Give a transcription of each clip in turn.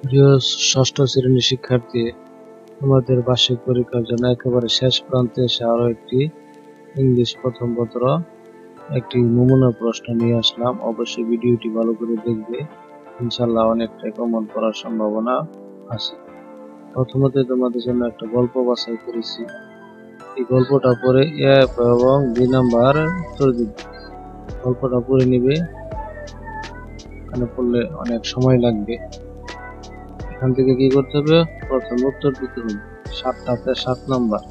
প্রিয় ষষ্ঠ শ্রেণীর শিক্ষার্থী, তোমাদের বার্ষিক পরীক্ষার জন্য একেবারে শেষ প্রান্তে এসে আরো একটি ইংলিশ প্রথম পত্র একটি নমুনা প্রশ্ন নিয়ে আসলাম। অবশ্যই ভিডিওটি ভালো করে দেখবে, ইনশাল্লাহ অনেকটাই কমন করার সম্ভাবনা আছে। প্রথমত তোমাদের জন্য একটা গল্প বাছাই করেছি। এই গল্পটা পড়ে এ এবং বি নাম্বার উত্তর দিবে। গল্পটা পড়ে নিবে, এখানে পড়লে অনেক সময় লাগবে। এখান থেকে কি করতে হবে, প্রথম উত্তর দিতে হবে। 7টাতে 7 নাম্বার,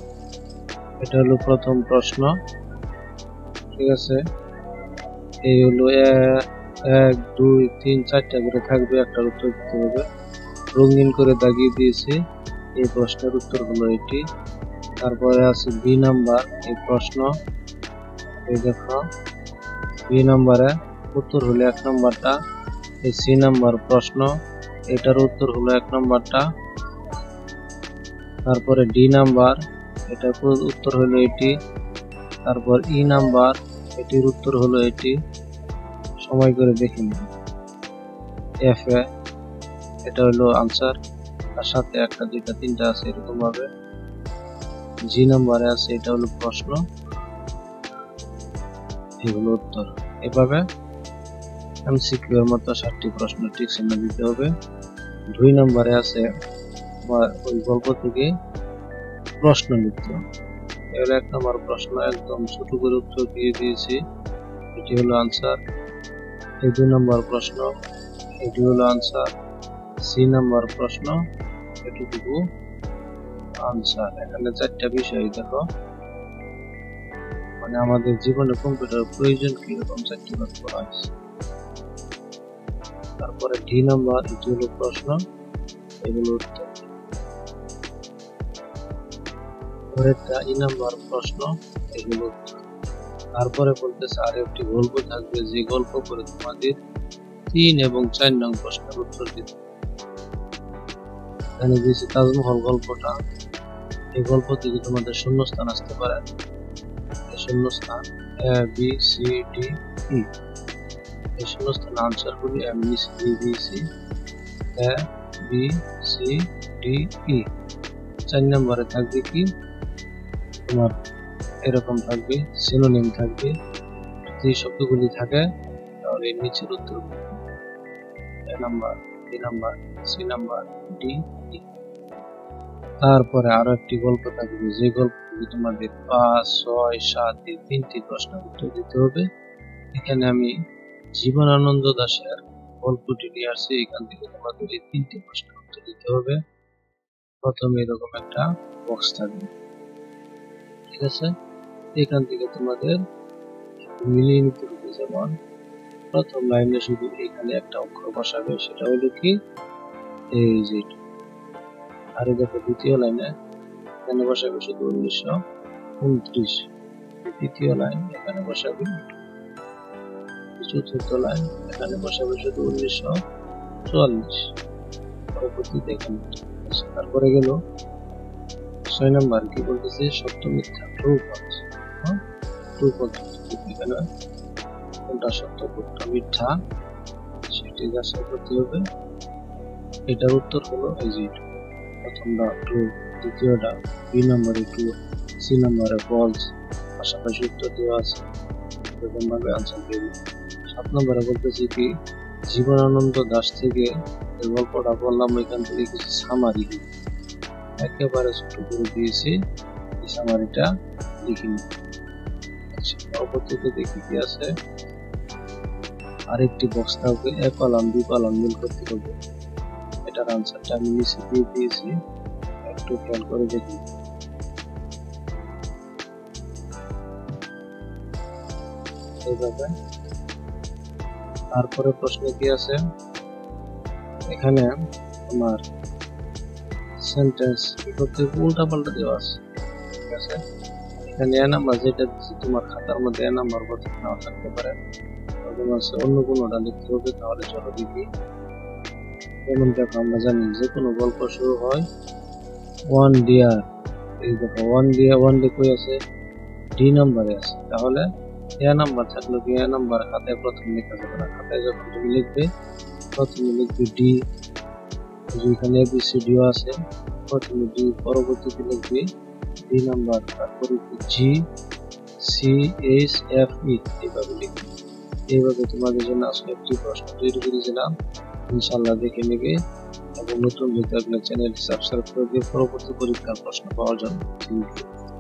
এটা হলো প্রথম প্রশ্ন। ঠিক আছে, এই হলো 1 2 3 4টা করে থাকবে, একটার উত্তর দিতে হবে। রঙিন করে দাগিয়ে দিয়েছি, এই প্রশ্নের উত্তর হলো এটি। তারপরে আছে বি নাম্বার, এই প্রশ্ন, এই দেখো বি নাম্বারে উত্তর হলো 1 নাম্বারটা। এই সি নাম্বার প্রশ্ন, এটার উত্তর হলো 1 নাম্বারটা। তারপরে ডি নাম্বার, এটার উত্তর হলো এটি। তারপর ই নাম্বার, এটির উত্তর হলো এটি। সময় করে দেখে নিন। এফ এ, এটা হলো আনসার, তার সাথে 1টা 2টা 3টা আছে এরকম ভাবে। জি নাম্বারে আছে, এটা হলো প্রশ্ন, এই হলো উত্তর। এভাবে এমসিকিউ এর মতো 7টি প্রশ্ন ঠিক চিহ্ন দিতে হবে। 2 নাম্বারে আছে ওই গল্প থেকে প্রশ্ন লিখতে হবে। এর 1 নাম্বার প্রশ্ন একদম ছোট করে উত্তর দিয়ে দিয়েছি, এটি হলো আনসার। এই 2 নাম্বার প্রশ্ন, এটি হলো আনসার। সি নাম্বার প্রশ্ন, এটুকু আনসার। এখানে 4টা বিষয় দেখো, মানে আমাদের জীবনে কম্পিউটার প্রয়োজন কি রকম 4টি ভাগ করা হয়েছে। তারপরে ডি নাম্বার, এটি হলো প্রশ্ন, এগুলো উত্তর। পরেরটা ই নাম্বার প্রশ্ন, এগুলো উত্তর। তারপরে বলতেছে আর একটি গল্প থাকবে, যে গল্প করে তোমাদের 3 এবং 4 নং প্রশ্নের উত্তর দিতে। এখানে দিয়েছি তাজমহল গল্পটা। এই গল্প থেকে তোমাদের শূন্যস্থান আসতে পারে। এই শূন্যস্থান A B C D E, এই শূন্যস্থান আনসার গুলি আমি নিচে দিয়ে দিয়েছি, A B C D E. 4 নম্বরে থাকবে কি তোমার এরকম থাকবে, সিনোনিম থাকবে। যদি শব্দগুলি থাকে তাহলে এর নিচের উত্তর A number, B number, C number, D E. তারপরে আরো একটি গল্প থাকবে, যে গল্প তোমাদের 5 6 7 এই 3টি প্রশ্নের উত্তর দিতে হবে। এখানে আমি জীবনানন্দ দাশের গল্পটি নিয়ে আসছি, এখান থেকে তোমাদের এই 3টি প্রশ্নের উত্তর দিতে হবে। প্রথমে এরকম একটা বক্স থাকবে, ঠিক আছে। এখান থেকে তোমাদের মিলিয়ে নিতে হবে। যেমন প্রথম লাইনে শুধু এখানে একটা অক্ষর বসাবে, সেটা হলো কি এই যে। আর দেখো দ্বিতীয় লাইনে এখানে বসাবে শুধু 1929। তৃতীয় লাইন এখানে বসাবে, চতুর্থ লাইন এখানে বসাবে শুধু 1944। পরবর্তীতে এখানে। তারপরে গেল 6 নাম্বার, কি বলতেছে, সত্য মিথ্যা, ট্রু ফলস। ট্রু ফলস, এখানে কোনটা সত্য কোনটা মিথ্যা সেটি যাচাই করতে হবে। এটার উত্তর হলো এই যে প্রথমটা ট্রু, দ্বিতীয়টা বি নাম্বারে ট্রু, সি নাম্বারে ফলস, পাশাপাশি উত্তর দেওয়া আছে, এরকম ভাবে আনসার দেবে। 7 নম্বরে বলতেছি কি, জীবনানন্দ দাশ থেকে এই গল্পটা বললাম, এখান থেকে কিছু সামারি একেবারে ছোট করে দিয়েছি, এই সামারিটা লিখিনি। পরবর্তীতে দেখি কি আছে, আরেকটি বক্স থাকবে, এ কলাম বি কলাম মিল করতে হবে। এটার আনসারটা আমি নিচে দিয়ে দিয়েছি, একটু খেয়াল করে দেখি। এইভাবে। তারপরে প্রশ্নে কি আছে, এখানে তোমার সেন্টেন্স করতে উল্টা পাল্টা দেওয়া আছে, ঠিক আছে। এখানে এ নাম্বার যেটা দিচ্ছি তোমার খাতার মধ্যে এ নাম্বার কথা নাও থাকতে পারে, অন্য কোনোটা লিখতে হবে। তাহলে চলো দেখি। যেমন দেখো, আমরা জানি যে কোনো গল্প শুরু হয় 1 ডিয়ার। এই দেখো 1 ডে কই আছে, ডি নাম্বারে আছে। তাহলে এ নাম্বার থাকলে কি এ নাম্বার খাতায় প্রথম লেখা যাবে না, খাতায় যখন তুমি লিখবে প্রথমে লিখবে ডি, এখানে এবিসিডিও আছে, প্রথমে ডি, পরবর্তীতে লিখবি ডি নাম্বার, তারপরে জি, সি, এইচ, এফ, ই, এইভাবে লিখবি। এইভাবে তোমাদের জন্য আজকে একটি প্রশ্ন তৈরি করেছিলাম, ইনশাল্লাহ দেখে নেবে এবং নতুন ভিডিও চ্যানেল সাবস্ক্রাইব করে দিয়ে পরবর্তী পরীক্ষার প্রশ্ন পাওয়ার জন্য। Thank you.